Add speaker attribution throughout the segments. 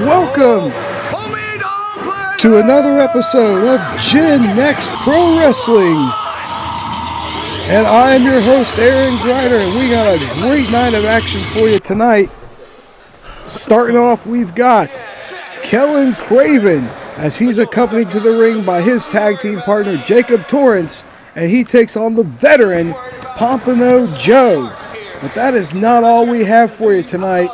Speaker 1: welcome to another episode of Gen Next Pro Wrestling. And I am your host, Aaron Grider, and we got a great night of action for you tonight. Starting off, we've got Kellen Craven, as he's accompanied to the ring by his tag team partner, Jacob Torrance, and he takes on the veteran, Pompano Joe. But that is not all we have for you tonight.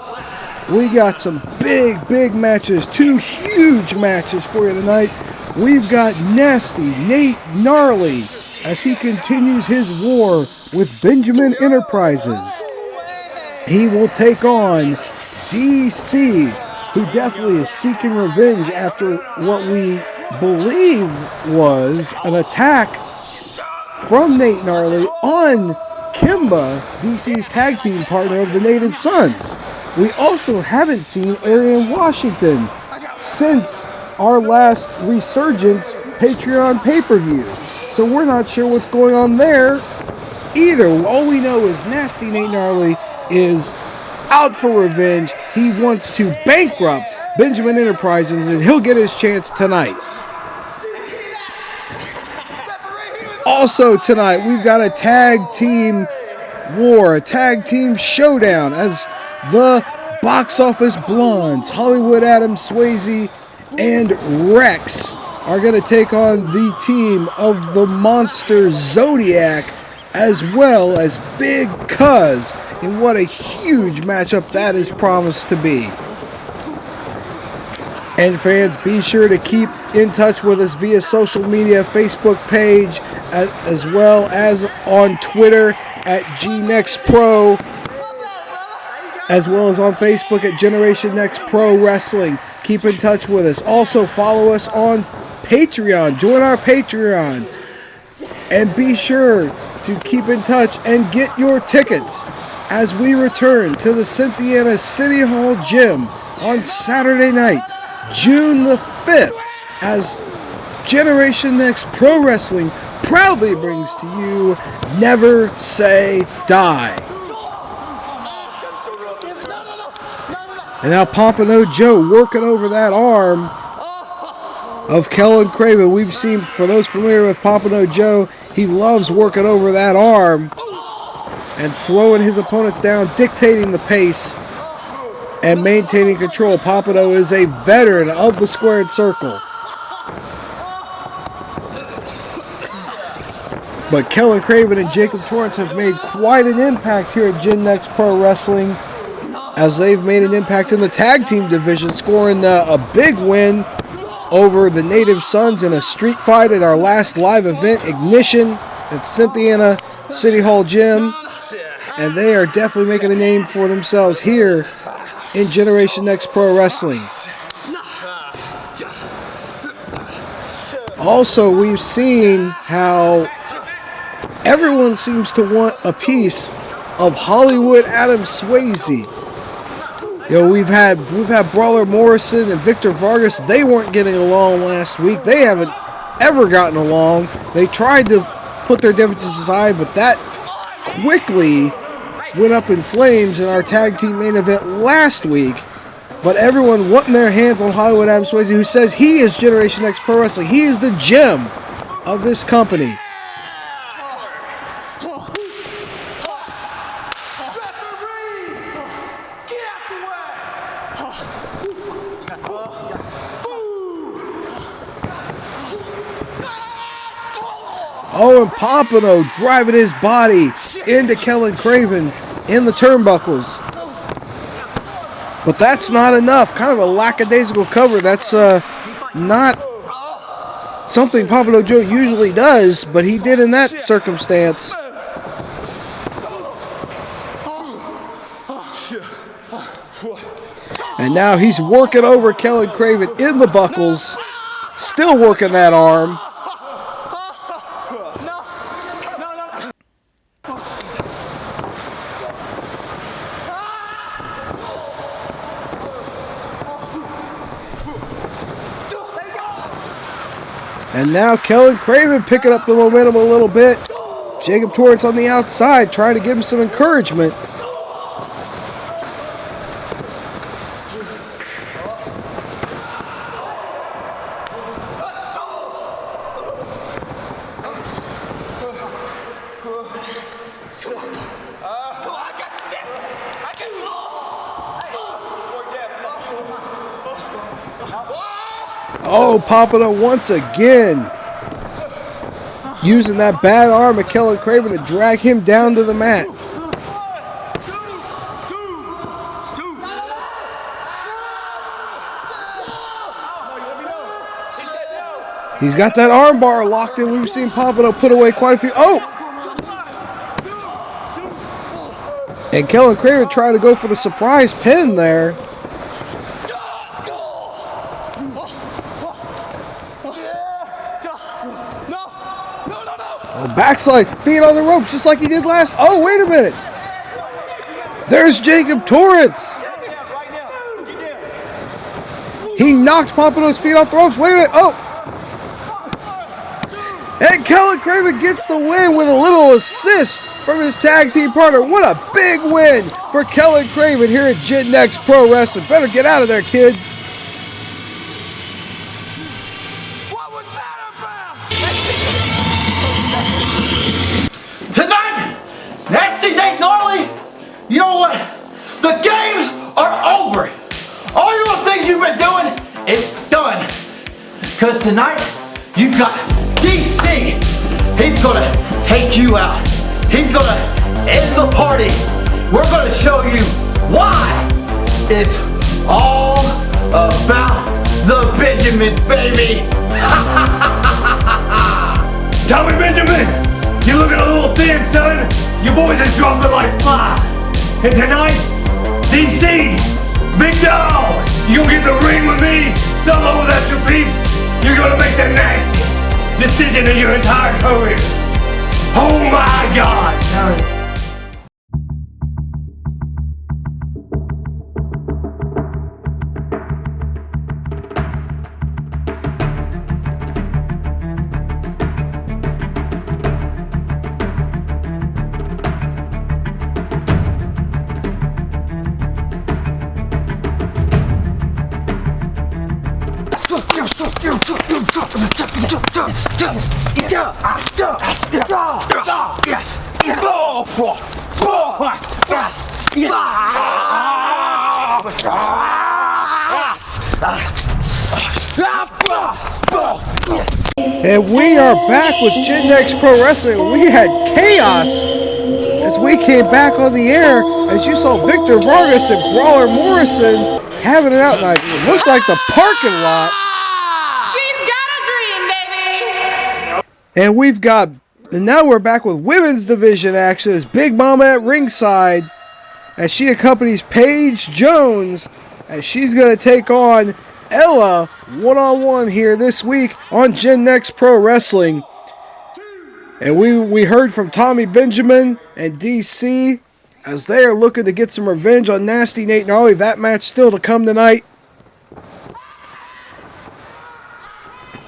Speaker 1: We got some big matches, two huge matches for you tonight. We've got Nasty Nate Gnarly as he continues his war with Benjamin Enterprises. He will take on DC, who definitely is seeking revenge after what we believe was an attack from Nate Gnarly on Kimba, DC's tag team partner of the Native Sons. We also haven't seen Arian Washington since our last Resurgence Patreon pay-per-view. So we're not sure what's going on there either. All we know is Nasty Nate Gnarly is out for revenge. He wants to bankrupt Benjamin Enterprises, and he'll get his chance tonight. Also tonight, we've got a tag team war, a tag team showdown, as the Box Office Blondes, Hollywood Adam Swayze and Rex, are going to take on the team of the Monster Zodiac, as well as Big Cuz, and what a huge matchup that is promised to be. And fans, be sure to keep in touch with us via social media, Facebook page, as well as on Twitter at GNextPro, as well as on Facebook at Generation Next Pro Wrestling. Keep in touch with us. Also follow us on Patreon. Join our Patreon. And be sure to keep in touch and get your tickets as we return to the Cynthiana City Hall Gym on Saturday night, June the 5th, as Generation Next Pro Wrestling proudly brings to you Never Say Die. And now Pompano Joe working over that arm of Kellen Craven. We've seen, for those familiar with Pompano Joe, he loves working over that arm and slowing his opponents down, dictating the pace and maintaining control. Pompano is a veteran of the squared circle. But Kellen Craven and Jacob Torrance have made quite an impact here at Gen Next Pro Wrestling, as they've made an impact in the tag team division, scoring a big win over the Native Sons in a street fight at our last live event, Ignition, at Cynthiana City Hall Gym. And they are definitely making a name for themselves here in Generation Next Pro Wrestling. Also, we've seen how everyone seems to want a piece of Hollywood Adam Swayze. You know, we've had Brawler Morrison and Victor Vargas. They weren't getting along last week. They haven't ever gotten along. They tried to put their differences aside, but that quickly went up in flames in our tag team main event last week. But everyone wanting their hands on Hollywood Adam Swayze, who says he is Generation Next Pro Wrestling. He is the gem of this company. Oh, and Pompano driving his body into Kellen Craven in the turnbuckles. But that's not enough. Kind of a lackadaisical cover. That's not something Pompano Joe usually does, but he did in that circumstance. And now he's working over Kellen Craven in the buckles. Still working that arm. And now Kellen Craven picking up the momentum a little bit. Jacob Torrance on the outside trying to give him some encouragement. Oh, Pompano once again using that bad arm of Kellen Craven to drag him down to the mat. He's got that arm bar locked in. We've seen Pompano put away quite a few. Oh! And Kellen Craven trying to go for the surprise pin there. Oh, backslide, feet on the ropes just like he did last. Oh, wait a minute. There's Jacob Torrance. He knocked Pompano's feet off the ropes. Wait a minute. Oh! And Kellen Craven gets the win with a little assist from his tag team partner. What a big win for Kellen Craven here at Gen Next Pro Wrestling. Better get out of there, kid.
Speaker 2: What was that about? Tonight, Nasty Nate Gnarly, you know what? The games are over. All your little things you've been doing is done. Because tonight, you've got DC. He's gonna take you out. He's gonna end the party. We're gonna show you why it's all about the Benjamins, baby.
Speaker 3: Tommy Benjamin, you're looking a little thin, son. Your boys are dropping like flies. And tonight, DC, big dog, you gonna get the ring with me, solo without your peeps. You're gonna make the nastiest decision of your entire career. Oh my God, son.
Speaker 1: And we are back with Gen Next Pro Wrestling. We had chaos as we came back on the air, as you saw Victor Vargas and Brawler Morrison having it out. Like, it looked like the parking lot.
Speaker 4: She's got a dream, baby.
Speaker 1: And now we're back with women's division action as Big Mama at ringside as she accompanies Paige Jones as she's going to take on Ella one-on-one here this week on Gen Next Pro Wrestling. And we heard from Tommy Benjamin and DC as they are looking to get some revenge on Nasty Nate Gnarly. That match still to come tonight.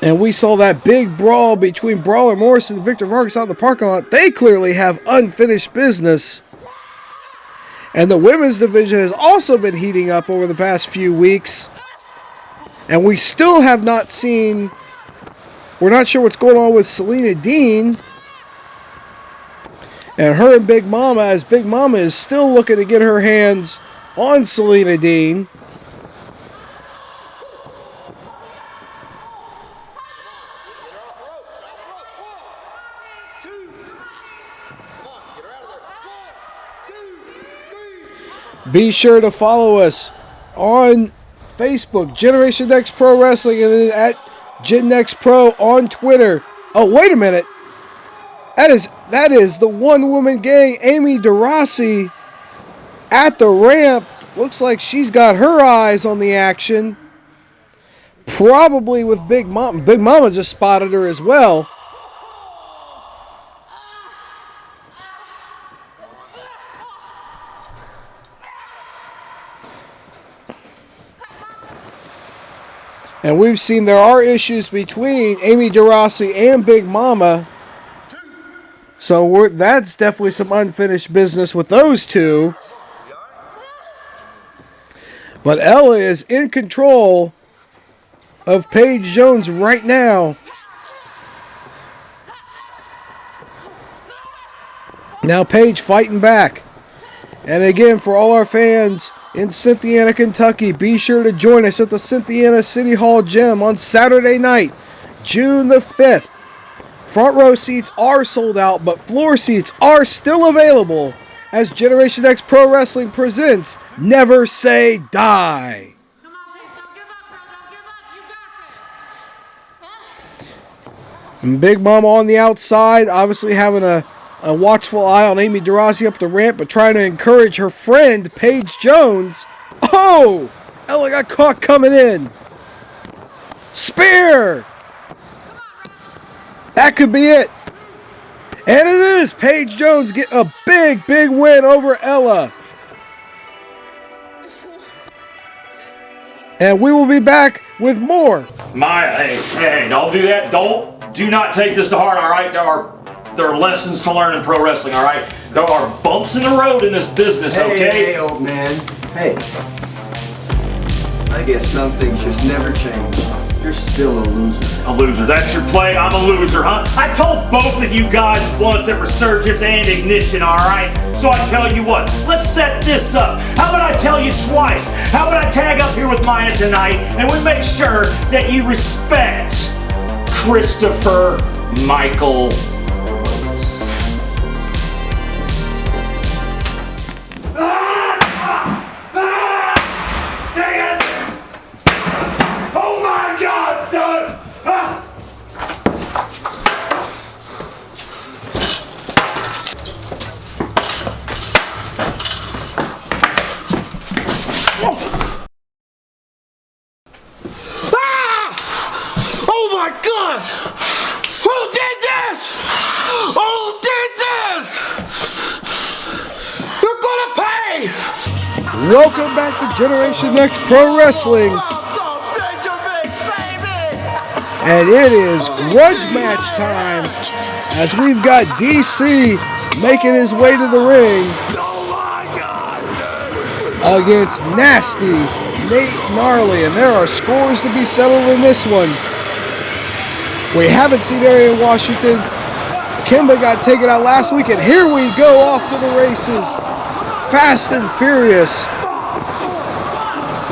Speaker 1: And we saw that big brawl between Brawler Morrison and Victor Vargas out in the parking lot. They clearly have unfinished business. And the women's division has also been heating up over the past few weeks. And we still have not seen, we're not sure what's going on with Selena Dean and her and Big Mama, as Big Mama is still looking to get her hands on Selena Dean. Be sure to follow us on Facebook, Generation Next Pro Wrestling, and then at Gen Next Pro on Twitter. Oh, wait a minute. That is the one-woman gang, Amy DeRossi, at the ramp. Looks like she's got her eyes on the action. Probably with Big Mama. Big Mama just spotted her as well. And we've seen there are issues between Amy DeRossi and Big Mama. So that's definitely some unfinished business with those two. But Ella is in control of Paige Jones right now. Now Paige fighting back. And again, for all our fans in Cynthiana, Kentucky. Be sure to join us at the Cynthiana City Hall Gym on Saturday night, June the 5th. Front row seats are sold out, but floor seats are still available as Generation X Pro Wrestling presents Never Say Die.
Speaker 4: Come on, Paige, don't give up, girl. Don't give up. You got this.
Speaker 1: And Big Mama on the outside, obviously having a watchful eye on Amy DeRossi up the ramp, but trying to encourage her friend, Paige Jones. Oh! Ella got caught coming in. Spear! That could be it. And it is. Paige Jones getting a big, big win over Ella. And we will be back with more.
Speaker 3: Hey, don't do that. Do not take this to heart, all right? There are lessons to learn in pro wrestling, all right? There are bumps in the road in this business, okay?
Speaker 5: Hey, old man. Hey. I guess some things just never change. You're still a loser.
Speaker 3: A loser. That's your play. I'm a loser, huh? I told both of you guys once at Resurgence and Ignition, all right? So I tell you what, let's set this up. How about I tell you twice? How about I tag up here with Maya tonight and we make sure that you respect Christopher Michael
Speaker 1: Welcome back to Generation X Pro Wrestling. And it is grudge match time as we've got DC making his way to the ring against Nasty Nate Gnarly. And there are scores to be settled in this one. We haven't seen Arian Washington. Kimba got taken out last week, and here we go off to the races. Fast and furious.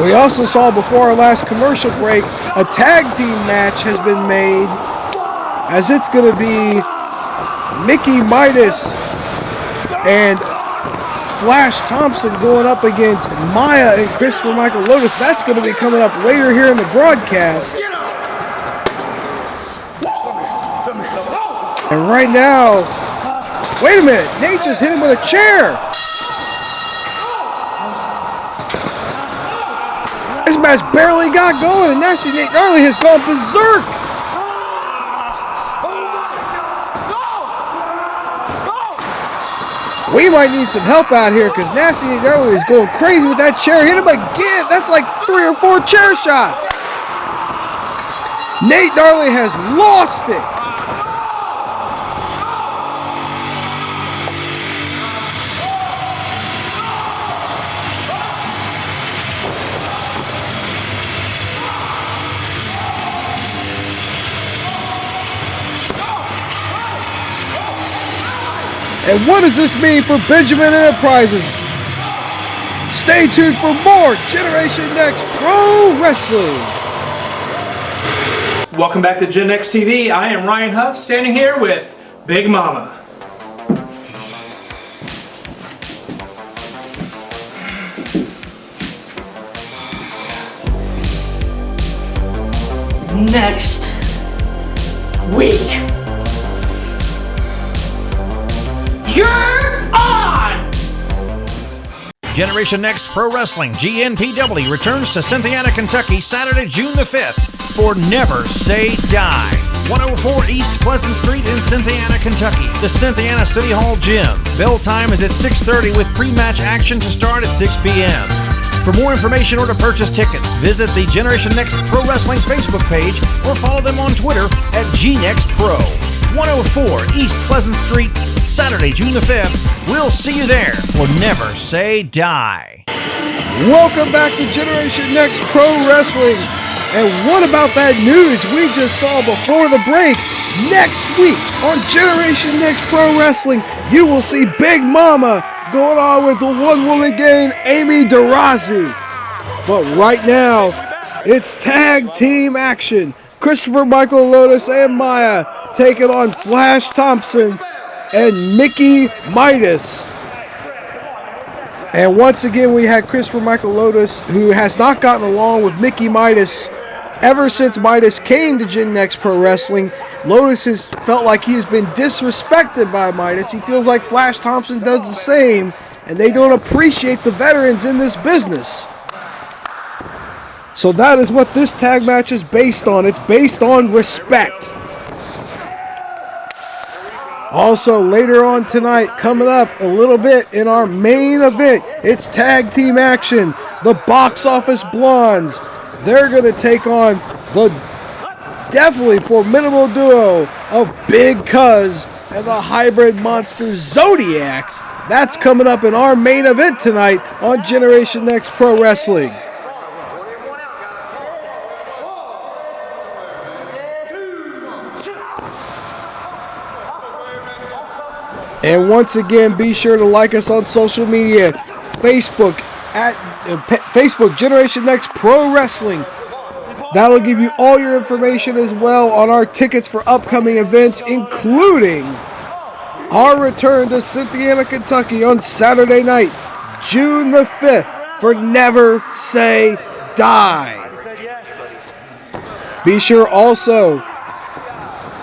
Speaker 1: We also saw before our last commercial break, a tag team match has been made, as it's going to be Mickey Midas and Flash Thompson going up against Maya and Christopher Michael Lotus. That's going to be coming up later here in the broadcast. And right now, wait a minute, Nate just hit him with a chair. This match barely got going, and Nasty Nate Gnarly has gone berserk. We might need some help out here because Nasty Nate Gnarly is going crazy with that chair. Hit him again. That's like 3 or 4 chair shots. Nate Gnarly has lost it. And what does this mean for Benjamin Enterprises? Stay tuned for more Generation X Pro Wrestling.
Speaker 6: Welcome back to Gen X TV. I am Ryan Huff, standing here with Big Mama.
Speaker 2: Next week. You're on!
Speaker 7: Generation Next Pro Wrestling, GNPW, returns to Cynthiana, Kentucky, Saturday, June the 5th for Never Say Die. 104 East Pleasant Street in Cynthiana, Kentucky. The Cynthiana City Hall Gym. Bell time is at 6:30 with pre-match action to start at 6 p.m. For more information or to purchase tickets, visit the Generation Next Pro Wrestling Facebook page or follow them on Twitter at GNextPro. 104 East Pleasant Street, Saturday, June the 5th. We'll see you there for Never Say Die.
Speaker 1: Welcome back to Generation Next Pro Wrestling. And what about that news we just saw before the break? Next week on Generation Next Pro Wrestling, you will see Big Mama going on with the one-woman gang, Amy DeRozzi. But right now, it's tag team action. Christopher Michael Lotus and Maya taking on Flash Thompson and Mickey Midas. And once again, we had Christopher Michael Lotus, who has not gotten along with Mickey Midas ever since Midas came to Gen Next Pro Wrestling. Lotus has felt like he has been disrespected by Midas. He feels like Flash Thompson does the same, and they don't appreciate the veterans in this business. So that is what this tag match is based on. It's based on respect. Also, later on tonight, coming up a little bit in our main event, it's tag team action. The Box Office Blondes, they're going to take on the definitely formidable duo of Big Cuz and the hybrid monster Zodiac. That's coming up in our main event tonight on Generation Next Pro Wrestling. And once again, be sure to like us on social media. Facebook Generation Next Pro Wrestling. That'll give you all your information as well on our tickets for upcoming events, including our return to Cynthiana, Kentucky on Saturday night, June the 5th for Never Say Die. Be sure also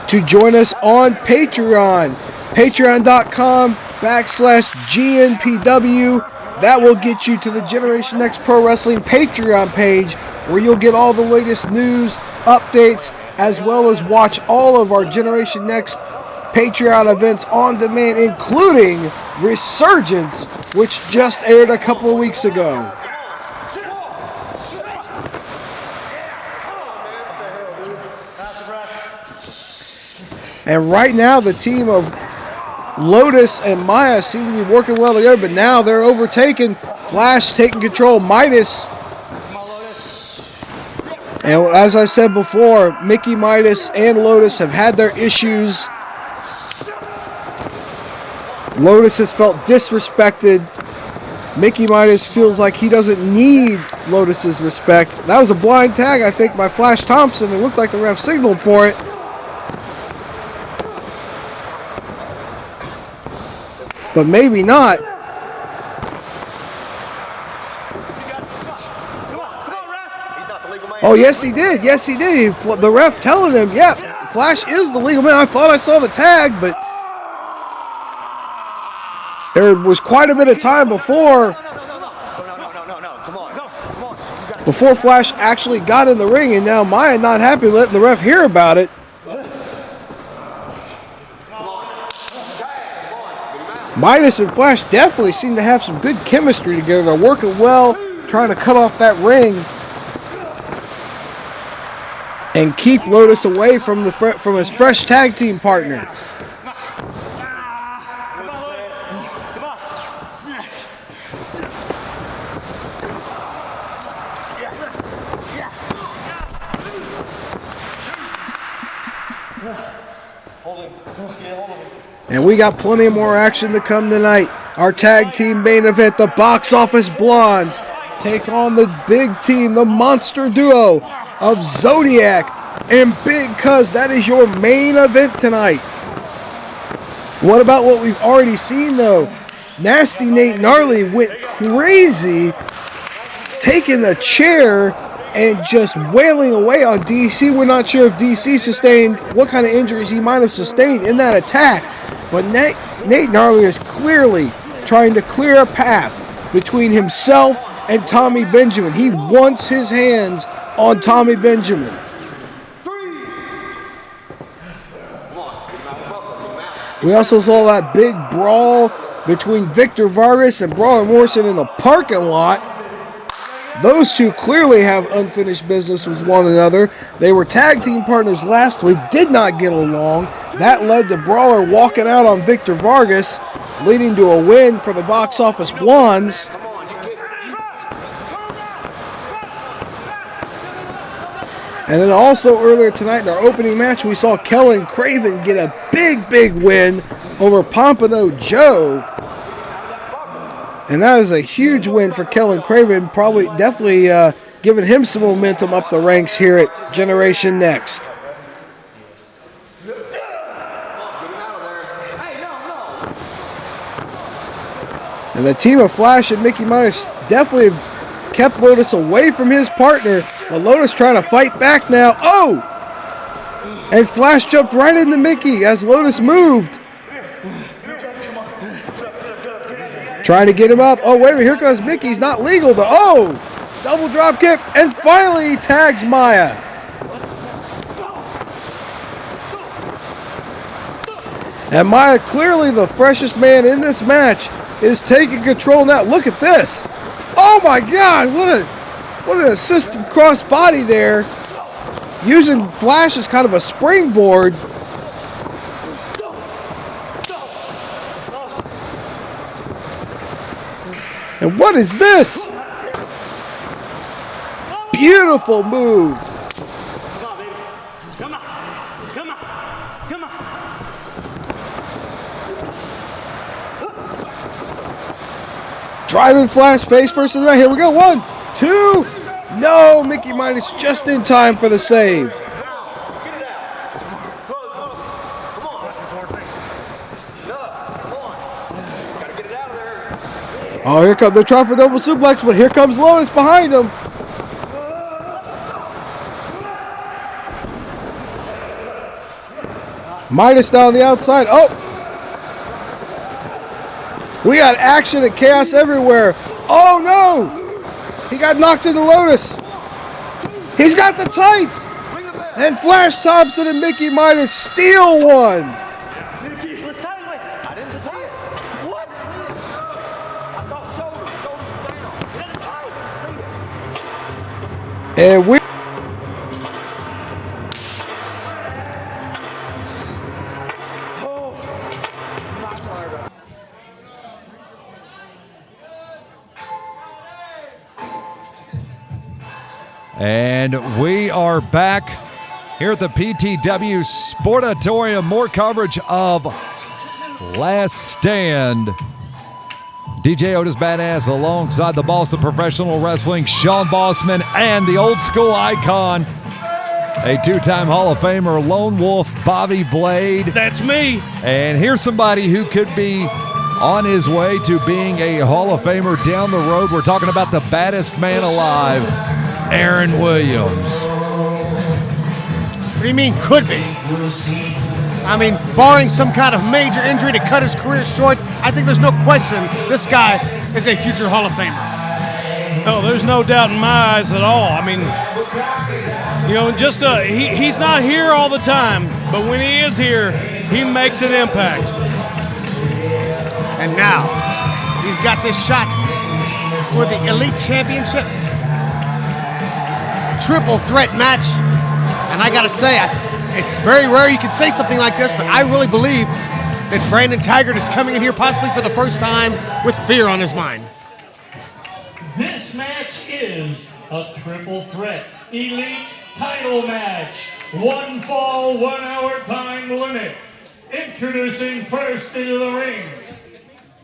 Speaker 1: to join us on Patreon. Patreon.com/GNPW. That will get you to the Generation Next Pro Wrestling Patreon page, where you'll get all the latest news, updates, as well as watch all of our Generation Next Patreon events on demand, including Resurgence, which just aired a couple of weeks ago. And right now, the team of Lotus and Maya seem to be working well together, but now they're overtaken. Flash taking control. Midas. And as I said before, Mickey Midas and Lotus have had their issues. Lotus has felt disrespected. Mickey Midas feels like he doesn't need Lotus's respect. That was a blind tag, I think, by Flash Thompson. It looked like the ref signaled for it. But maybe not. Oh, yes, he did. Yes, he did. The ref telling him, yeah, Flash is the legal man. I thought I saw the tag, but there was quite a bit of time before Flash actually got in the ring, and now Maya not happy letting the ref hear about it. Midas and Flash definitely seem to have some good chemistry together. They're working well, trying to cut off that ring and keep Lotus away from his fresh tag team partner. And we got plenty more action to come tonight. Our tag team main event, the Box Office Blondes, take on the big team, the monster duo of Zodiac and Big Cuz. That is your main event tonight. What about what we've already seen, though? Nasty Nate Gnarly went crazy, taking the chair and just wailing away on DC. We're not sure if DC sustained, what kind of injuries he might have sustained in that attack. But Nate Gnarly is clearly trying to clear a path between himself and Tommy Benjamin. He wants his hands on Tommy Benjamin. We also saw that big brawl between Victor Vargas and Brawler Morrison in the parking lot. Those two clearly have unfinished business with one another. They were tag team partners last week, did not get along. That led to Brawler walking out on Victor Vargas, leading to a win for the Box Office Blondes. And then also earlier tonight in our opening match, we saw Kellen Craven get a big win over Pompano Joe. And that is a huge win for Kellen Craven, definitely giving him some momentum up the ranks here at Generation Next. And the team of Flash and Mickey Minus definitely kept Lotus away from his partner. But Lotus trying to fight back now. Oh! And Flash jumped right into Mickey as Lotus moved. Trying to get him up. Oh, wait a minute. Here comes Mickey. He's not legal, though. Oh! Double drop kick. And finally he tags Maya. And Maya, clearly the freshest man in this match, is taking control now. Look at this. Oh my God, what an assisted cross body there. Using Flash as kind of a springboard. And what is this? Beautiful move. Driving Flash face first in the right. Here we go. 1, 2. No, Mickey Minus just in time for the save. Oh, here comes, they're trying for double suplex, but here comes Lotus behind him. Minus down the outside. Oh! We got action and chaos everywhere. Oh no! He got knocked into Lotus. He's got the tights! And Flash Thompson and Mickey Minus steal one.
Speaker 3: I didn't see it. What? I thought shoulders down.
Speaker 1: And we
Speaker 8: And we are back here at the PTW Sportatorium. More coverage of Last Stand. DJ Otis Badass alongside the Boss of Professional Wrestling, Sean Bossman, and the old school icon, a two-time Hall of Famer, Lone Wolf, Bobby Blade.
Speaker 9: That's me.
Speaker 8: And here's somebody who could be on his way to being a Hall of Famer down the road. We're talking about the baddest man alive, Aaron Williams.
Speaker 10: What do you mean, could be? I mean, barring some kind of major injury to cut his career short, I think there's no question this guy is a future Hall of Famer.
Speaker 9: Oh, there's no doubt in my eyes at all. I mean, you know, just he's not here all the time, but when he is here, he makes an impact.
Speaker 10: And now, he's got this shot for the Elite Championship. Triple threat match. And I gotta say, it's very rare you can say something like this, but I really believe that Brandon Taggart is coming in here possibly for the first time with fear on his mind.
Speaker 11: This match is a triple threat elite title match. 1 fall, 1 hour time limit. Introducing first into the ring.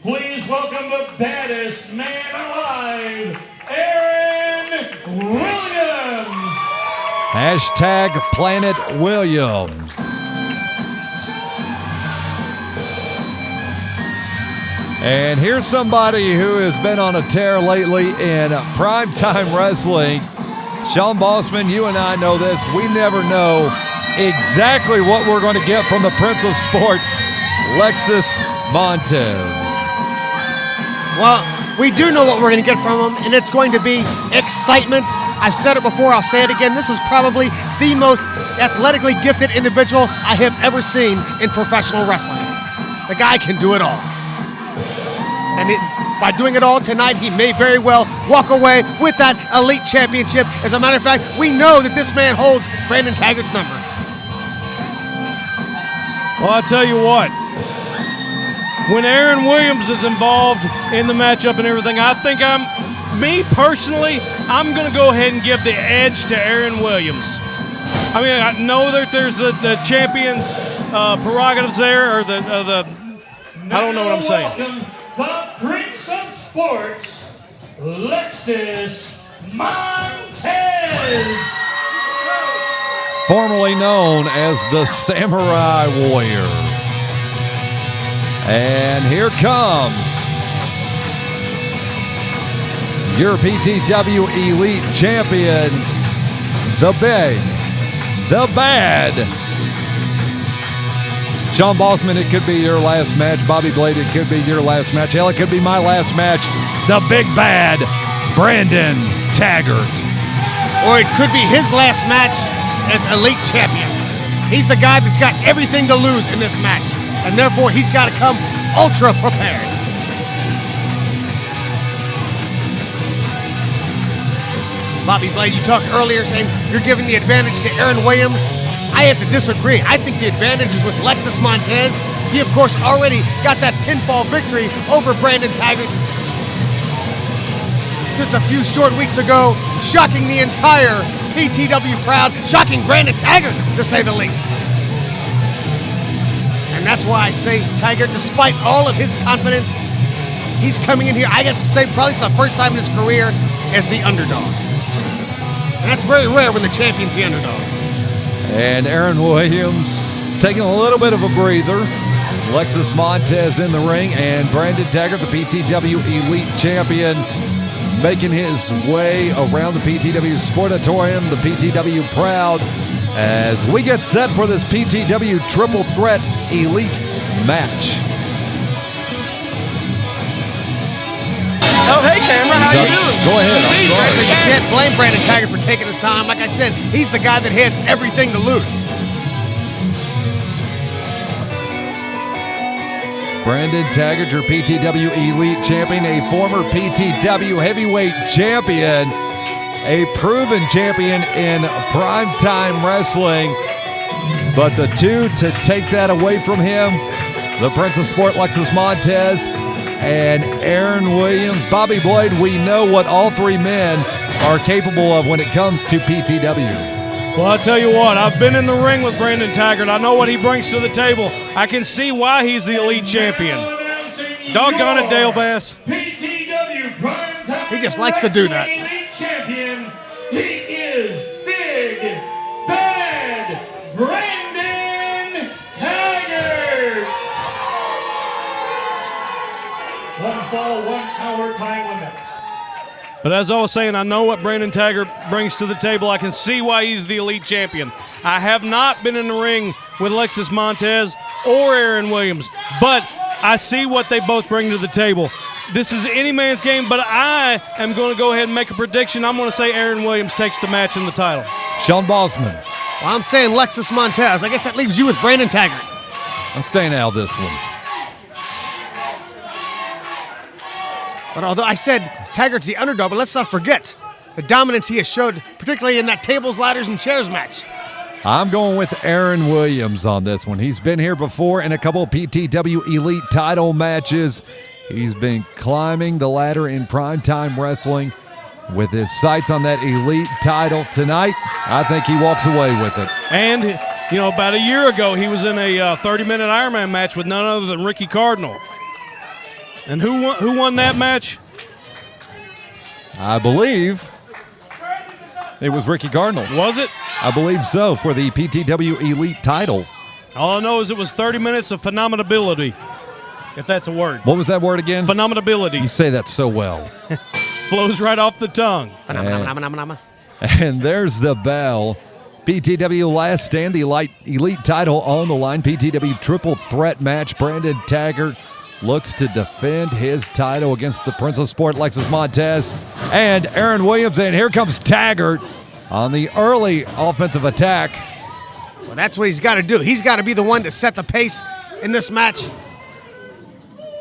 Speaker 11: Please welcome the baddest man alive, Aaron Williams.
Speaker 8: Hashtag Planet Williams. And here's somebody who has been on a tear lately in primetime wrestling. Sean Bossman, you and I know this. We never know exactly what we're going to get from the Prince of Sport, Lexus Montez.
Speaker 10: Well, we do know what we're going to get from him, and it's going to be excitement. I've said it before, I'll say it again. This is probably the most athletically gifted individual I have ever seen in professional wrestling. The guy can do it all. And by doing it all tonight, he may very well walk away with that Elite Championship. As a matter of fact, we know that this man holds Brandon Taggart's number.
Speaker 9: Well, I'll tell you what. When Aaron Williams is involved in the matchup and everything, I think I'm going to go ahead and give the edge to Aaron Williams. I mean, I know that there's the champion's prerogatives there, or I don't know what I'm saying.
Speaker 11: The Prince of Sports, Lexus Montez.
Speaker 8: Formerly known as the Samurai Warrior. And here comes your PTW Elite Champion, the Big, the Bad. Sean Bossman, it could be your last match. Bobby Blade, it could be your last match. Hell, it could be my last match. The Big Bad, Brandon Taggart.
Speaker 10: Or it could be his last match as Elite Champion. He's the guy that's got everything to lose in this match, and therefore he's got to come ultra prepared. Bobby Blade, you talked earlier saying you're giving the advantage to Aaron Williams. I have to disagree. I think the advantage is with Lexus Montez. He, of course, already got that pinfall victory over Brandon Taggart just a few short weeks ago, shocking the entire PTW crowd, shocking Brandon Taggart, to say the least. And that's why I say Taggart, despite all of his confidence, he's coming in here, I have to say, probably for the first time in his career, as the underdog. And that's very rare when the champion's the underdog.
Speaker 8: And Aaron Williams taking a little bit of a breather. Lexus Montez in the ring, and Brandon Taggart, the PTW Elite Champion, making his way around the PTW Sportatorium, the PTW Proud, as we get set for this PTW Triple Threat Elite match.
Speaker 2: Oh, hey, camera, how you doing?
Speaker 8: Go ahead, I'm sorry.
Speaker 10: You can't blame Brandon Taggart for taking his time. Like I said, he's the guy that has everything to lose.
Speaker 8: Brandon Taggart, your PTW Elite Champion, a former PTW Heavyweight Champion, a proven champion in primetime wrestling. But the two to take that away from him, the Prince of Sport, Lexus Montez, and Aaron Williams. Bobby Blade, we know what all three men are capable of when it comes to PTW.
Speaker 9: Well, I'll tell you what, I've been in the ring with Brandon Taggart. I know what he brings to the table. I can see why he's the Elite Champion. Doggone it, Dale Bass.
Speaker 10: He just likes to do that.
Speaker 11: Elite Champion, he is Big Bad Brandon Taggart. 1 fall, 1 hour time limit.
Speaker 9: But as I was saying, I know what Brandon Taggart brings to the table. I can see why he's the Elite Champion. I have not been in the ring with Lexus Montez or Aaron Williams, but I see what they both bring to the table. This is any man's game, but I am going to go ahead and make a prediction. I'm going to say Aaron Williams takes the match and the title.
Speaker 8: Sean Bosman.
Speaker 10: Well, I'm saying Lexus Montez. I guess that leaves you with Brandon Taggart.
Speaker 8: I'm staying out of this one.
Speaker 10: But although I said Taggart's the underdog, but let's not forget the dominance he has showed, particularly in that tables, ladders, and chairs match.
Speaker 8: I'm going with Aaron Williams on this one. He's been here before in a couple of PTW Elite title matches. He's been climbing the ladder in primetime wrestling with his sights on that Elite title. Tonight, I think he walks away with it.
Speaker 9: And, you know, about a year ago, he was in a 30-minute Ironman match with none other than Ricky Cardinal. And who won that match?
Speaker 8: I believe it was Ricky Cardinal.
Speaker 9: Was it?
Speaker 8: I believe so, for the PTW Elite title.
Speaker 9: All I know is it was 30 minutes of phenomenability, if that's a word.
Speaker 8: What was that word again?
Speaker 9: Phenomenability.
Speaker 8: You say that so well.
Speaker 9: Flows right off the tongue.
Speaker 8: And there's the bell. PTW Last Stand, the Elite title on the line. PTW Triple Threat match. Brandon Taggart looks to defend his title against the Prince of Sport, Lexus Montez, and Aaron Williams. And here comes Taggart on the early offensive attack.
Speaker 10: Well, that's what he's got to do. He's got to be the one to set the pace in this match,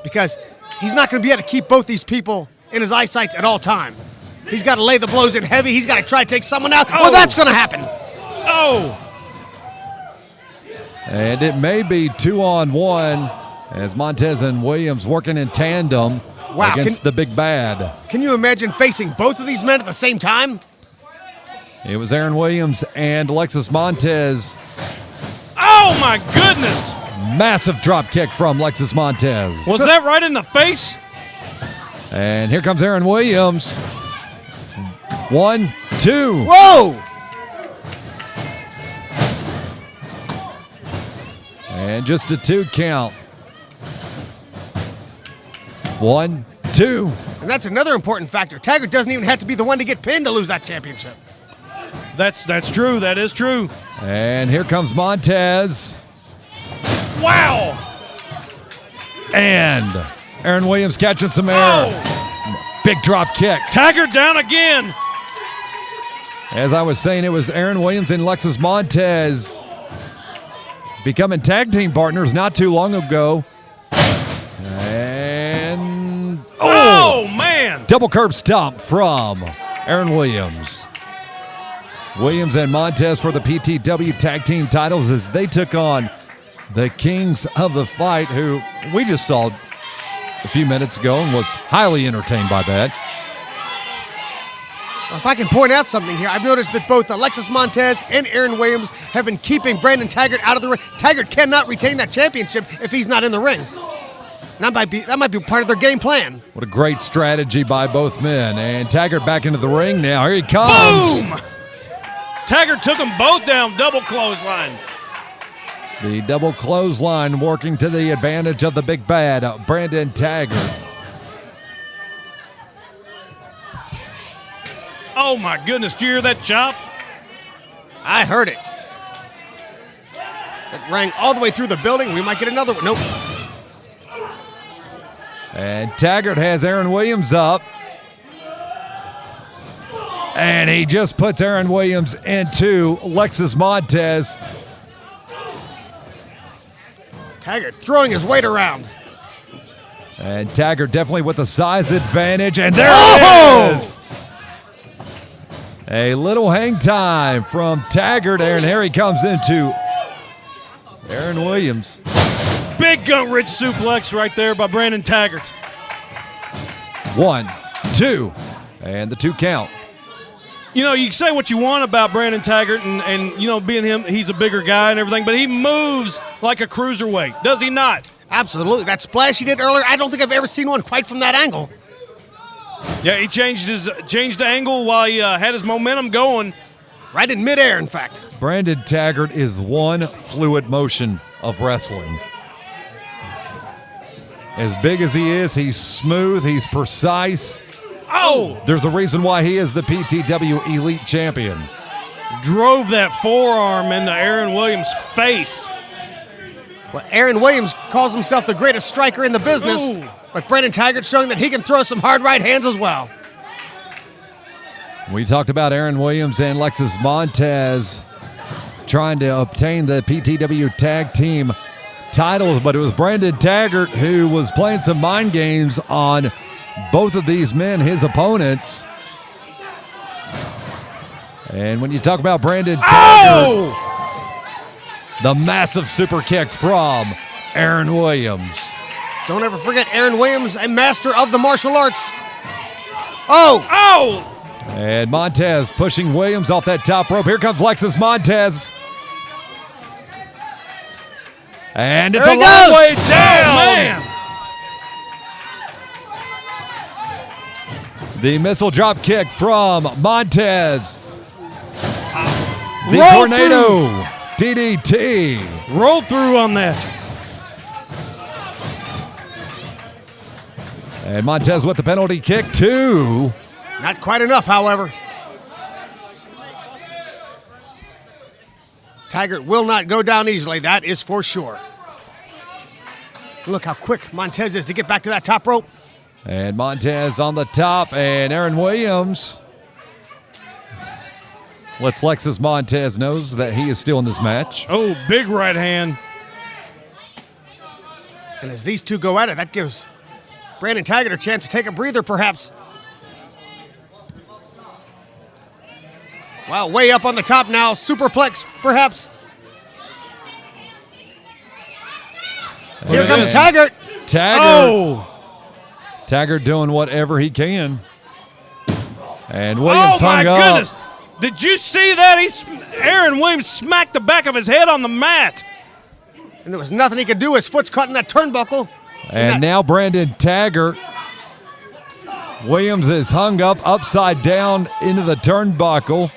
Speaker 10: because he's not going to be able to keep both these people in his eyesight at all time. He's got to lay the blows in heavy. He's got to try to take someone out. Oh. Well, that's going to happen.
Speaker 9: Oh!
Speaker 8: And it may be 2-on-1 as Montez and Williams working in tandem against the Big Bad.
Speaker 10: Can you imagine facing both of these men at the same time?
Speaker 8: It was Aaron Williams and Lexus Montez.
Speaker 9: Oh, my goodness!
Speaker 8: Massive drop kick from Lexus Montez.
Speaker 9: Was that right in the face?
Speaker 8: And here comes Aaron Williams. 1, 2.
Speaker 10: Whoa!
Speaker 8: And just a 2 count. 1, 2.
Speaker 10: And that's another important factor. Taggart doesn't even have to be the one to get pinned to lose that championship.
Speaker 9: That's true. That is true.
Speaker 8: And here comes Montez.
Speaker 9: Wow!
Speaker 8: And Aaron Williams catching some air.
Speaker 9: Oh!
Speaker 8: Big drop kick.
Speaker 9: Taggart down again.
Speaker 8: As I was saying, it was Aaron Williams and Alexis Montez becoming tag team partners not too long ago. And
Speaker 9: oh man!
Speaker 8: Double curb stomp from Aaron Williams. Williams and Montez for the PTW tag team titles as they took on the Kings of the Fight, who we just saw a few minutes ago and was highly entertained by that.
Speaker 10: Well, if I can point out something here, I've noticed that both Alexis Montez and Aaron Williams have been keeping Brandon Taggart out of the ring. Taggart cannot retain that championship if he's not in the ring. And that might be part of their game plan.
Speaker 8: What a great strategy by both men. And Taggart back into the ring now. Here he comes.
Speaker 9: Boom! Taggart took them both down, double clothesline.
Speaker 8: The double clothesline working to the advantage of the big bad, Brandon Taggart.
Speaker 9: Oh my goodness, did you hear that chop?
Speaker 10: I heard it. It rang all the way through the building. We might get another one. Nope.
Speaker 8: And Taggart has Aaron Williams up. And he just puts Aaron Williams into Alexis Montez.
Speaker 10: Taggart throwing his weight around.
Speaker 8: And Taggart definitely with the size advantage. And there it is. A little hang time from Taggart. And here he comes into Aaron Williams.
Speaker 9: Big gun rich suplex right there by Brandon Taggart.
Speaker 8: 1, 2, and the 2 count.
Speaker 9: You know, you can say what you want about Brandon Taggart and you know, being him, he's a bigger guy and everything, but he moves like a cruiserweight, does he not?
Speaker 10: Absolutely. That splash he did earlier, I don't think I've ever seen one quite from that angle.
Speaker 9: Yeah, he changed the angle while he had his momentum going.
Speaker 10: Right in midair, in fact.
Speaker 8: Brandon Taggart is one fluid motion of wrestling. As big as he is, he's smooth, he's precise.
Speaker 9: Oh!
Speaker 8: There's a reason why he is the PTW Elite Champion.
Speaker 9: Drove that forearm into Aaron Williams' face.
Speaker 10: Well, Aaron Williams calls himself the greatest striker in the business,
Speaker 9: Ooh.
Speaker 10: but Brandon Taggart showing that he can throw some hard right hands as well.
Speaker 8: We talked about Aaron Williams and Alexis Montez trying to obtain the PTW Tag Team titles, but it was Brandon Taggart who was playing some mind games on both of these men, his opponents. And when you talk about Brandon Taggart, the massive super kick from Aaron Williams.
Speaker 10: Don't ever forget Aaron Williams, a master of the martial arts. Oh!
Speaker 8: And Montez pushing Williams off that top rope. Here comes Alexis Montez. And it's a long way down.
Speaker 9: Oh, man.
Speaker 8: The missile drop kick from Montez. The
Speaker 9: Roll
Speaker 8: tornado DDT.
Speaker 9: Roll through on that.
Speaker 8: And Montez with the penalty kick, too.
Speaker 10: Not quite enough, however. Taggart will not go down easily, that is for sure. Look how quick Montez is to get back to that top rope.
Speaker 8: And Montez on the top, and Aaron Williams lets Alexis Montez knows that he is still in this match.
Speaker 9: Oh, big right hand.
Speaker 10: And as these two go at it, that gives Brandon Taggart a chance to take a breather, perhaps. Wow, way up on the top now. Superplex, perhaps. Here comes Taggart.
Speaker 8: Taggart. Taggart doing whatever he can. And Williams hung up.
Speaker 9: Goodness. Did you see that? Aaron Williams smacked the back of his head on the mat.
Speaker 10: And there was nothing he could do. His foot's caught in that turnbuckle.
Speaker 8: And now Brandon Taggart Williams is hung up upside down into the turnbuckle.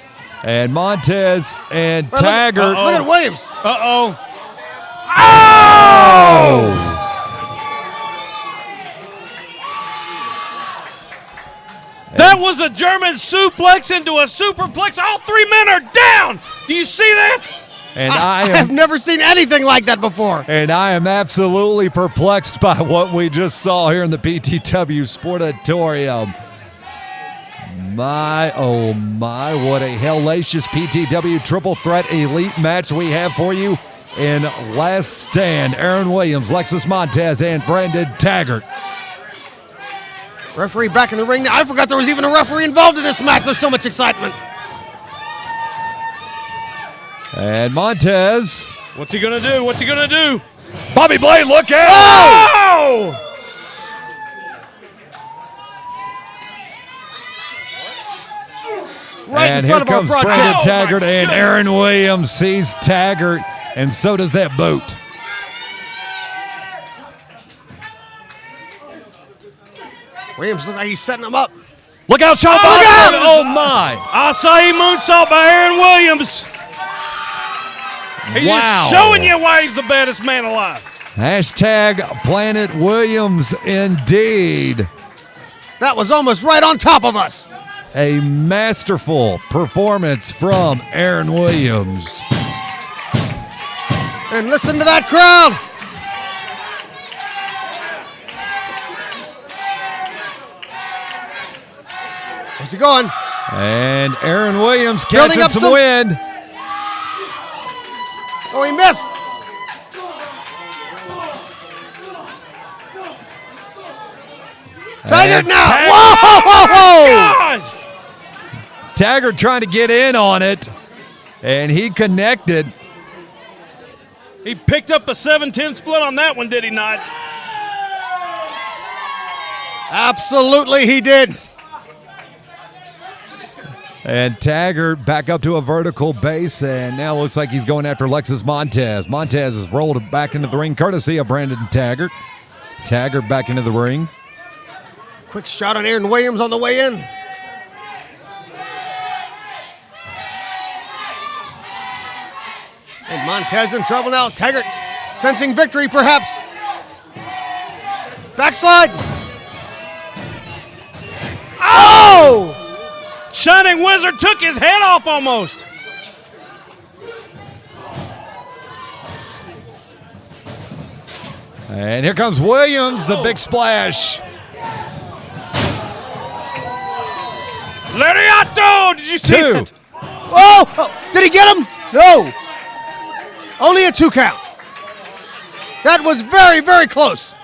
Speaker 8: And Montez and Taggart.
Speaker 10: Look at Williams.
Speaker 9: Uh-oh.
Speaker 8: Oh!
Speaker 9: That was a German suplex into a superplex. All 3 men are down. Do you see that?
Speaker 8: And
Speaker 10: I have never seen anything like that before.
Speaker 8: And I am absolutely perplexed by what we just saw here in the PTW Sportatorium. My, oh my, what a hellacious PTW triple threat elite match we have for you in Last Stand. Aaron Williams, Lexus Montez, and Brandon Taggart.
Speaker 10: Referee back in the ring now. I forgot there was even a referee involved in this match. There's so much excitement.
Speaker 8: And Montez.
Speaker 9: What's he gonna do? What's he gonna do?
Speaker 8: Bobby Blade, look out!
Speaker 9: Oh!
Speaker 10: Right
Speaker 8: and
Speaker 10: in front
Speaker 8: here
Speaker 10: of our
Speaker 8: comes Brandon
Speaker 10: broadcast.
Speaker 8: Taggart, and Aaron Williams sees Taggart, and so does that boot.
Speaker 10: Williams looks like he's setting him up.
Speaker 8: Look out, Sean Boston! Oh my!
Speaker 9: Acai moonsault by Aaron Williams. He's just showing you why he's the baddest man alive.
Speaker 8: Hashtag Planet Williams indeed.
Speaker 10: That was almost right on top of us.
Speaker 8: A masterful performance from Aaron Williams.
Speaker 10: And listen to that crowd. Where's he going?
Speaker 8: And Aaron Williams
Speaker 10: Building
Speaker 8: catching
Speaker 10: up
Speaker 8: some wind.
Speaker 10: Oh, he missed. Taggart now. Whoa!
Speaker 9: Gosh!
Speaker 8: Taggart trying to get in on it, and he connected.
Speaker 9: He picked up a 7-10 split on that one, did he not?
Speaker 10: Absolutely he did.
Speaker 8: And Taggart back up to a vertical base, and now looks like he's going after Lexus Montez. Montez is rolled back into the ring, courtesy of Brandon Taggart. Taggart back into the ring.
Speaker 10: Quick shot on Aaron Williams on the way in. And Montez in trouble now. Taggart sensing victory, perhaps. Backslide. Oh!
Speaker 9: Shining Wizard took his head off almost.
Speaker 8: And here comes Williams, the big splash.
Speaker 9: Lariato! Did you see it?
Speaker 10: Oh! Did he get him? No. Only a 2 count. That was very, very close.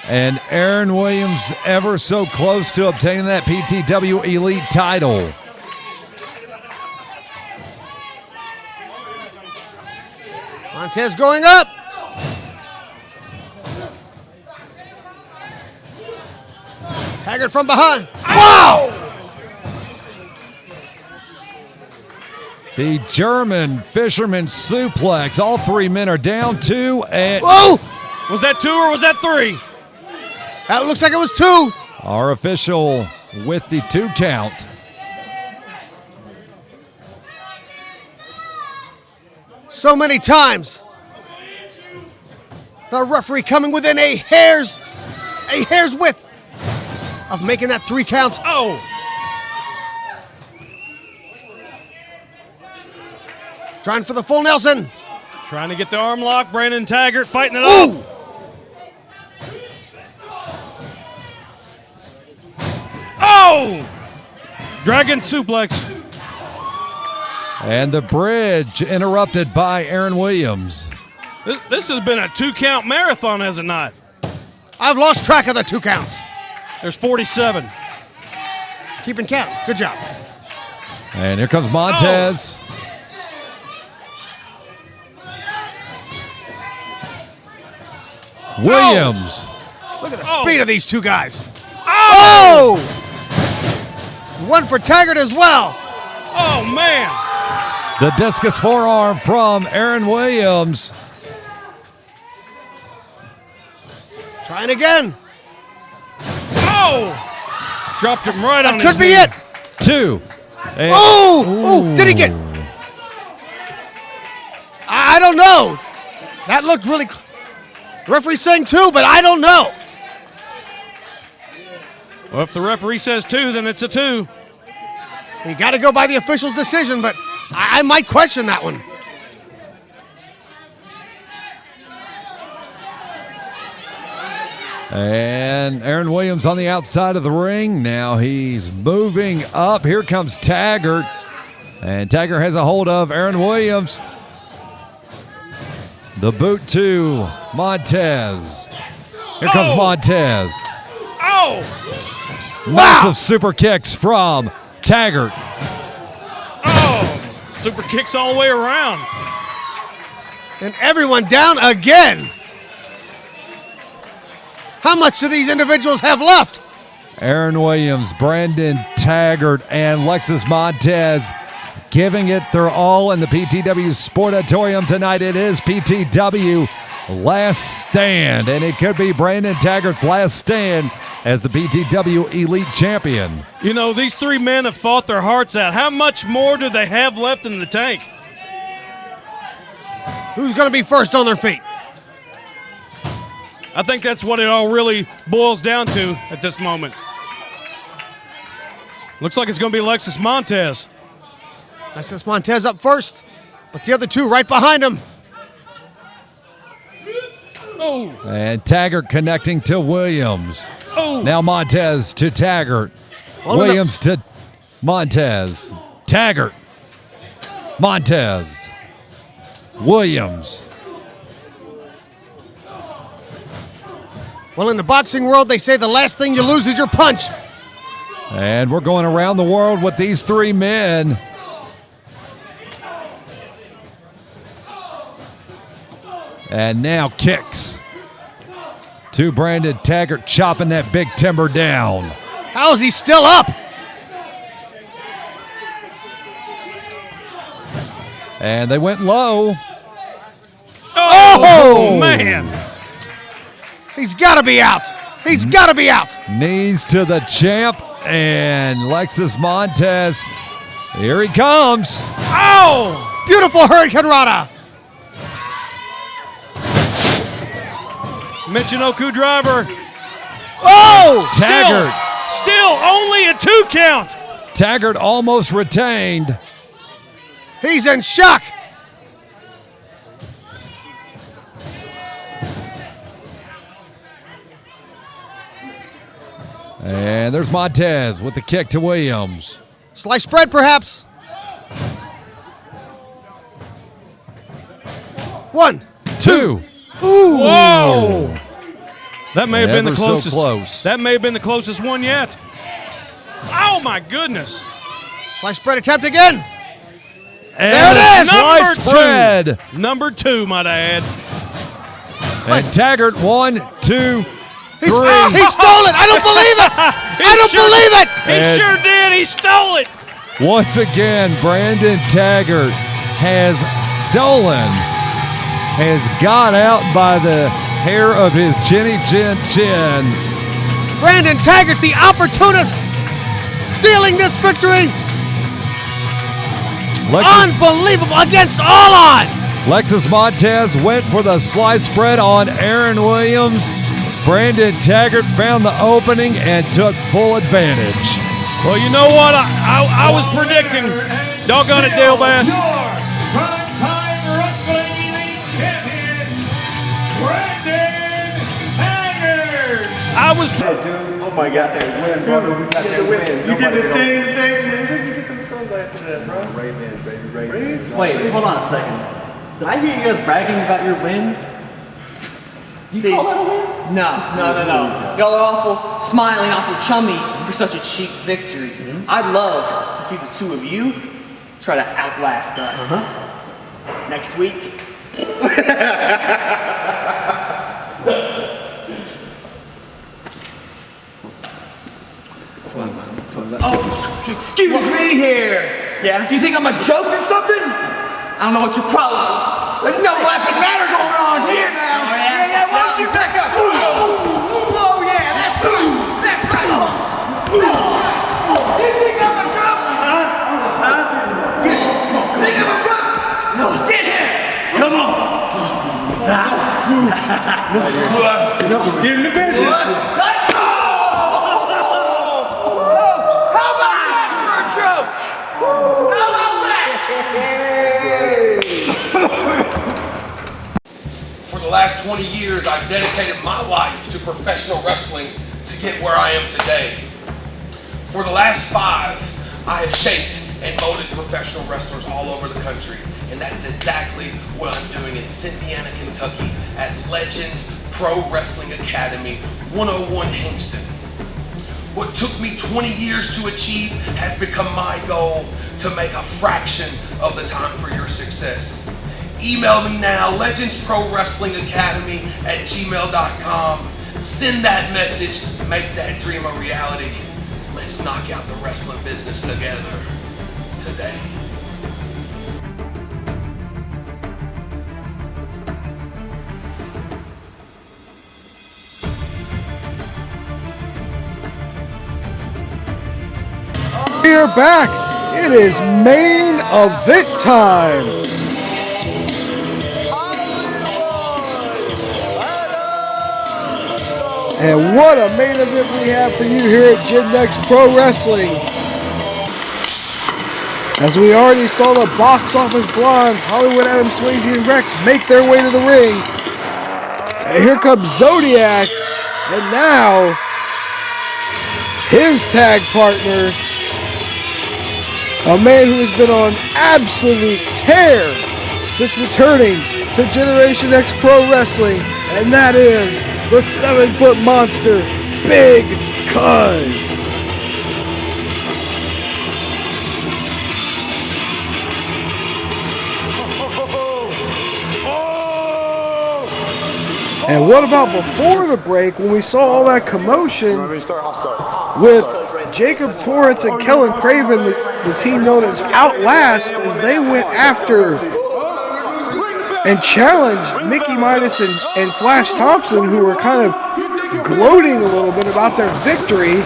Speaker 8: And Aaron Williams ever so close to obtaining that PTW Elite title.
Speaker 10: Montez going up. Taggart from behind. Wow!
Speaker 8: The German fisherman suplex. All 3 men are down 2. And
Speaker 10: whoa!
Speaker 9: Was that 2 or was that 3?
Speaker 10: That looks like it was 2.
Speaker 8: Our official with the 2 count.
Speaker 10: So many times. The referee coming within a hair's width of making that 3 count.
Speaker 9: Oh!
Speaker 10: Trying for the full Nelson.
Speaker 9: Trying to get the arm lock. Brandon Taggart fighting it up. Oh! Dragon suplex.
Speaker 8: And the bridge interrupted by Aaron Williams.
Speaker 9: This has been a 2 count marathon, has it not?
Speaker 10: I've lost track of the 2 counts.
Speaker 9: There's 47.
Speaker 10: Keeping count. Good job.
Speaker 8: And here comes Montez. Williams.
Speaker 10: Look at the speed of these 2 guys.
Speaker 9: Oh!
Speaker 10: One for Taggart as well.
Speaker 9: Oh, man.
Speaker 8: The discus forearm from Aaron Williams.
Speaker 10: Trying again.
Speaker 9: Oh! Dropped him right on his
Speaker 10: Could be
Speaker 9: knee.
Speaker 10: it.
Speaker 8: 2. And
Speaker 10: Oh! Did he get? I don't know. That looked really. The referee's saying 2, but I don't know.
Speaker 9: Well, if the referee says 2, then it's a 2.
Speaker 10: You got to go by the official's decision, but I might question that one.
Speaker 8: And Aaron Williams on the outside of the ring. Now he's moving up. Here comes Taggart. And Taggart has a hold of Aaron Williams. The boot to Montez. Here comes Montez.
Speaker 9: Oh!
Speaker 8: Massive super kicks from Taggart.
Speaker 9: Oh! Super kicks all the way around.
Speaker 10: And everyone down again. How much do these individuals have left?
Speaker 8: Aaron Williams, Brandon Taggart, and Lexus Montez giving it their all in the PTW Sportatorium tonight. It is PTW Last Stand, and it could be Brandon Taggart's last stand as the PTW Elite Champion.
Speaker 9: You know, these 3 men have fought their hearts out. How much more do they have left in the tank?
Speaker 10: Who's going to be first on their feet?
Speaker 9: I think that's what it all really boils down to at this moment. Looks like it's going to be Lexus Montez.
Speaker 10: Lexus Montez up first, but the other 2 right behind him.
Speaker 9: Oh!
Speaker 8: And Taggart connecting to Williams.
Speaker 9: Oh!
Speaker 8: Now Montez to Taggart. Williams to Montez. Taggart. Montez. Williams.
Speaker 10: Well, in the boxing world, they say the last thing you lose is your punch.
Speaker 8: And we're going around the world with these 3 men. And now kicks to Brandon Taggart, chopping that big timber down.
Speaker 10: How is he still up?
Speaker 8: And they went low.
Speaker 9: Oh, man.
Speaker 10: He's got to be out. He's got to be out.
Speaker 8: Knees to the champ, and Lexus Montez. Here he comes.
Speaker 10: Oh! Beautiful Hurricane Rana.
Speaker 9: Michinoku driver.
Speaker 10: Oh!
Speaker 8: Taggart.
Speaker 9: Still only a 2 count.
Speaker 8: Taggart almost retained.
Speaker 10: He's in shock.
Speaker 8: And there's Montez with the kick to Williams.
Speaker 10: Slice spread, perhaps. 1, 2.
Speaker 8: Two.
Speaker 10: Ooh.
Speaker 9: Whoa! That may have been the
Speaker 8: Ever so
Speaker 9: closest.
Speaker 8: close.
Speaker 9: That may have been the closest one yet. Oh my goodness!
Speaker 10: Slice spread attempt again.
Speaker 8: And
Speaker 10: There it is.
Speaker 8: Slice spread.
Speaker 9: Number 2, might I add.
Speaker 8: And Taggart, 1, 2, 3.
Speaker 10: He stole it. I don't believe it. I don't believe it.
Speaker 9: He sure did. He stole it.
Speaker 8: Once again, Brandon Taggart has stolen, has got out by the hair of his chinny chin chin.
Speaker 10: Brandon Taggart, the opportunist, stealing this victory. Unbelievable, against all odds.
Speaker 8: Lexus Montez went for the slice spread on Aaron Williams. Brandon Taggart found the opening and took full advantage.
Speaker 9: Well, you know what? I was predicting. Doggone it, Dale Bass.
Speaker 11: Primetime Wrestling Elite Champion, Brandon Taggart.
Speaker 9: I was.
Speaker 5: Hey, dude. Oh my God, that win, brother. We got that win.
Speaker 3: You did the same thing, man.
Speaker 5: Where'd you get those sunglasses at, bro? Ray-Ban, baby. Ray-Ban.
Speaker 12: Wait, hold on a second. Did I hear you guys bragging about your win?
Speaker 3: You call that a win?
Speaker 12: No. Y'all are awful smiling, awful chummy for such a cheap victory. I'd love to see the 2 of you try to outlast us. Next week. Oh, excuse me here. Yeah? You think I'm a joke or something? I don't know what your problem is. There's no laughing matter going on here now. Yeah, why don't you back up? Oh, yeah, that's right. That's right.
Speaker 3: Get in the business.
Speaker 2: How about that for a joke? How about that?
Speaker 13: For the last 20 years, I've dedicated my life to professional wrestling to get where I am today. For the last 5, I have shaped and molded professional wrestlers all over the country. And that is exactly what I'm doing in Cynthiana, Kentucky at Legends Pro Wrestling Academy, 101 Hingston. What took me 20 years to achieve has become my goal to make a fraction of the time for your success. Email me now, legendsprowrestlingacademy@gmail.com. Send that message, make that dream a reality. Let's knock out the wrestling business together today.
Speaker 1: We are back. It is main event time. And what a main event we have for you here at Gen Next Pro Wrestling. As we already saw the box office blondes, Hollywood Adam Swayze and Rex make their way to the ring. And here comes Zodiac. And now, his tag partner, a man who has been on absolute tear since returning to Generation X Pro Wrestling, and that is the 7-foot monster, Big Cuz. And what about before the break when we saw all that commotion with Jacob Torrance and Kellen Craven, the team known as Outlast, as they went after and challenged Mickey Midas and Flash Thompson, who were kind of gloating a little bit about their victory.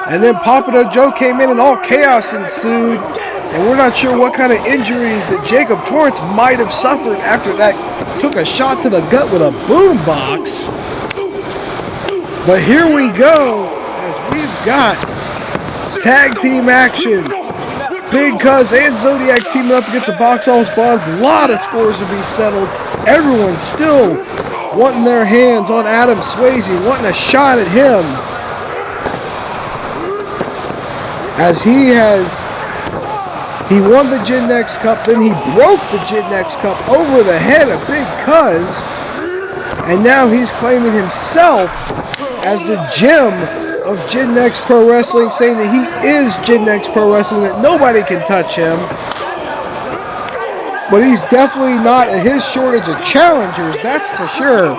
Speaker 1: And then Pompano Joe came in and all chaos ensued. And we're not sure what kind of injuries that Jacob Torrance might have suffered after that took a shot to the gut with a boombox. But here we go, as we've got tag team action. Big Cuz and Zodiac teaming up against the box office bonds. A lot of scores to be settled. Everyone's still wanting their hands on Adam Swayze, wanting a shot at him. As he won the Gen Next Cup, then he broke the Gen Next Cup over the head of Big Cuz, and now he's claiming himself as the gem of Gen Next Pro Wrestling, saying that he is Gen Next Pro Wrestling, that nobody can touch him. But he's definitely not at his shortage of challengers, that's for sure.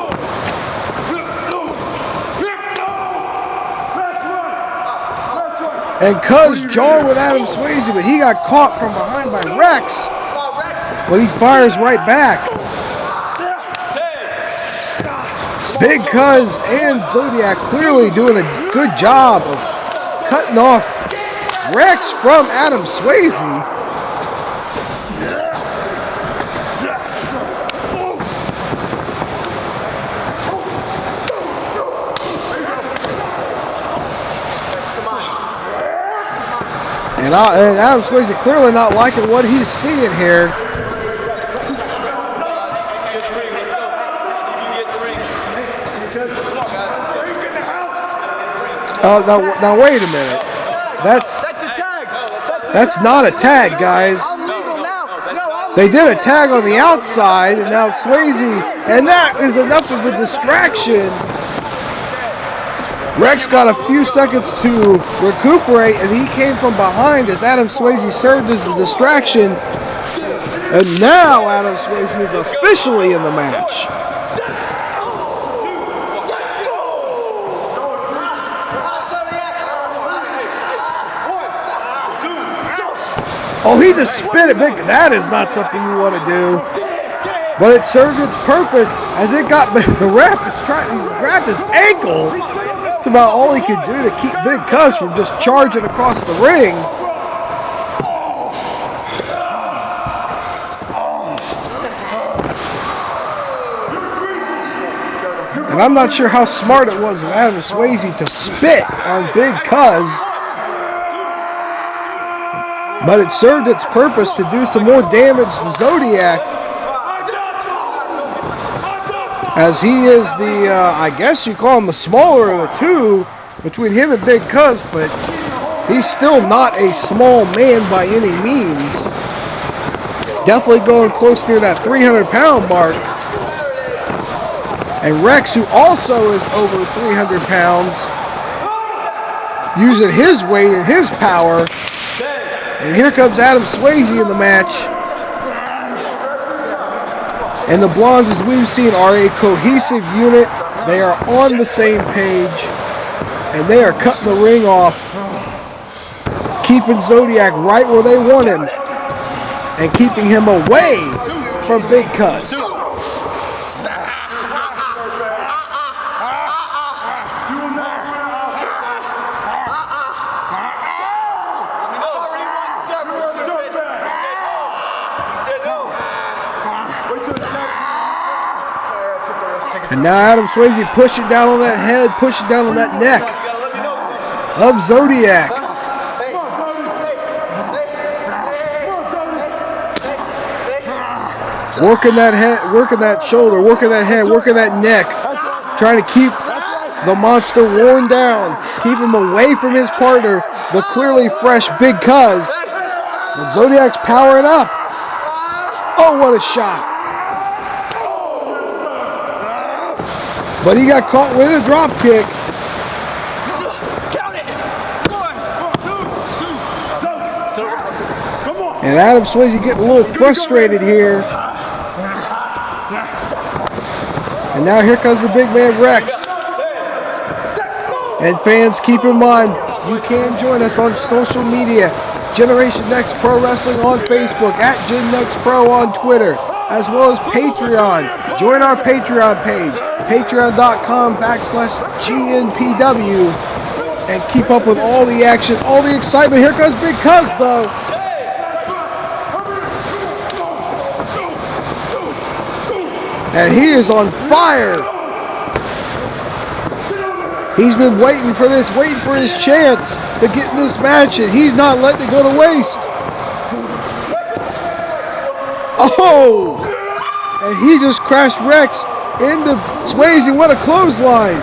Speaker 1: And Cuz jawed with Adam Swayze, but he got caught from behind by Rex. But he fires right back. Big Cuz and Zodiac clearly doing a good job of cutting off Rex from Adam Swayze. And Adam Swayze clearly not liking what he's seeing here. Now wait a minute. That's not a tag, guys. They did a tag on the outside, and now Swayze, and that is enough of a distraction. Rex got a few seconds to recuperate, and he came from behind as Adam Swayze served as a distraction. And now Adam Swayze is officially in the match. Oh, he just spit it big. That is not something you want to do. But it served its purpose as it got the ref is trying to grab his ankle. That's about all he could do to keep Big Cuz from just charging across the ring. And I'm not sure how smart it was of Adam Swayze to spit on Big Cuz, but it served its purpose to do some more damage to Zodiac, as he is the, I guess you call him the smaller of the two between him and Big Cuz, but he's still not a small man by any means. Definitely going close near that 300-pound mark. And Rex, who also is over 300 pounds, using his weight and his power. And here comes Adam Swayze in the match. And the Blondes, as we've seen, are a cohesive unit. They are on the same page. And they are cutting the ring off, keeping Zodiac right where they want him, and keeping him away from Big Cuz. And now Adam Swayze pushing down on that head, pushing down on that neck of Zodiac. Working that head, working that shoulder, working that head, working that neck, trying to keep the monster worn down, keep him away from his partner, the clearly fresh Big Cuz. But Zodiac's powering up. Oh, what a shot. But he got caught with a drop kick. And Adam Swayze getting a little frustrated here. And now here comes the big man Rex. And fans, keep in mind, you can join us on social media. Generation Next Pro Wrestling on Facebook, at Gen Next Pro on Twitter, as well as Patreon. Join our Patreon page, patreon.com/GNPW, and keep up with all the action, all the excitement. Here comes Big Cuz, though. And he is on fire. He's been waiting for this, waiting for his chance to get in this match, and he's not letting it go to waste. Oh! And he just crashed Rex into Swayze. What a clothesline.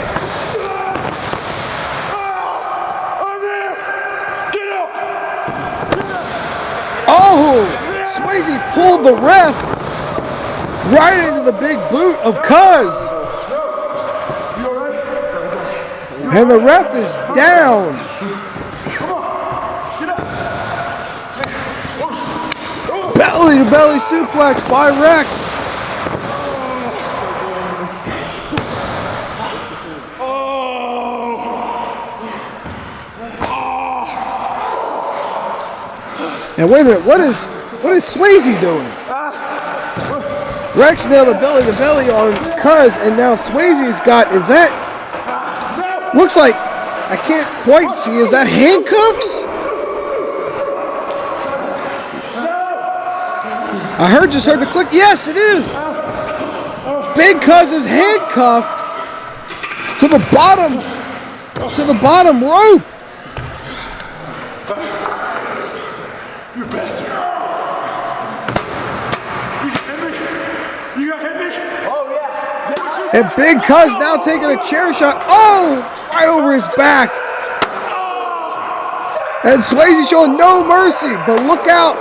Speaker 1: Oh! Swayze pulled the ref right into the big boot of Cuz. And the ref is down. Belly to belly suplex by Rex. And wait a minute, what is Swayze doing? Rex nailed a belly to belly on Cuz, and now Swayze's got, is that, looks like, I can't quite see, is that handcuffs? I just heard the click. Yes, it is. Big Cuz is handcuffed to the bottom rope.
Speaker 3: You bastard. You got hit me? Oh, yeah.
Speaker 1: And Big Cuz now taking a chair shot. Oh, right over his back. And Swayze showing no mercy, but look out.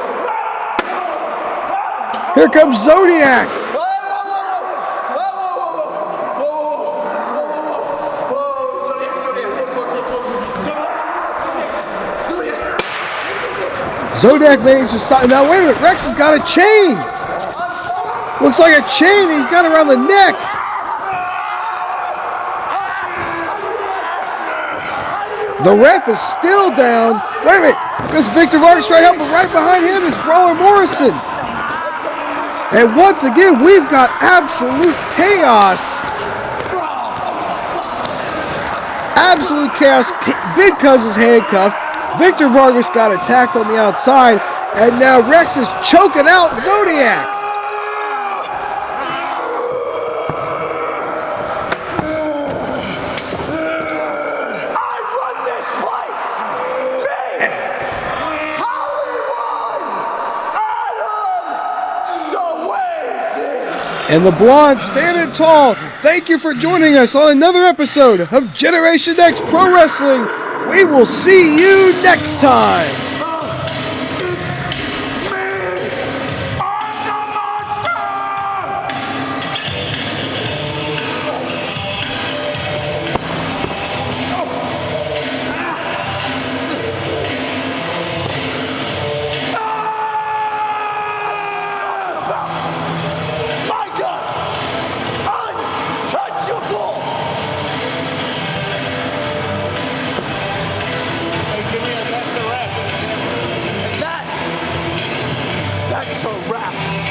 Speaker 1: Here comes Zodiac. Zodiac managed to stop. Now, wait a minute. Rex has got a chain. Looks like a chain he's got around the neck. The ref is still down. Wait a minute. Because Victor Vargas tried to help, but right behind him is Brawler Morrison. And once again, we've got absolute chaos. Absolute chaos. Big Cuz is handcuffed. Victor Vargas got attacked on the outside. And now Rex is choking out Zodiac. And the blonde standing tall. Thank you for joining us on another episode of Generation X Pro Wrestling. We will see you next time.
Speaker 2: That's a wrap.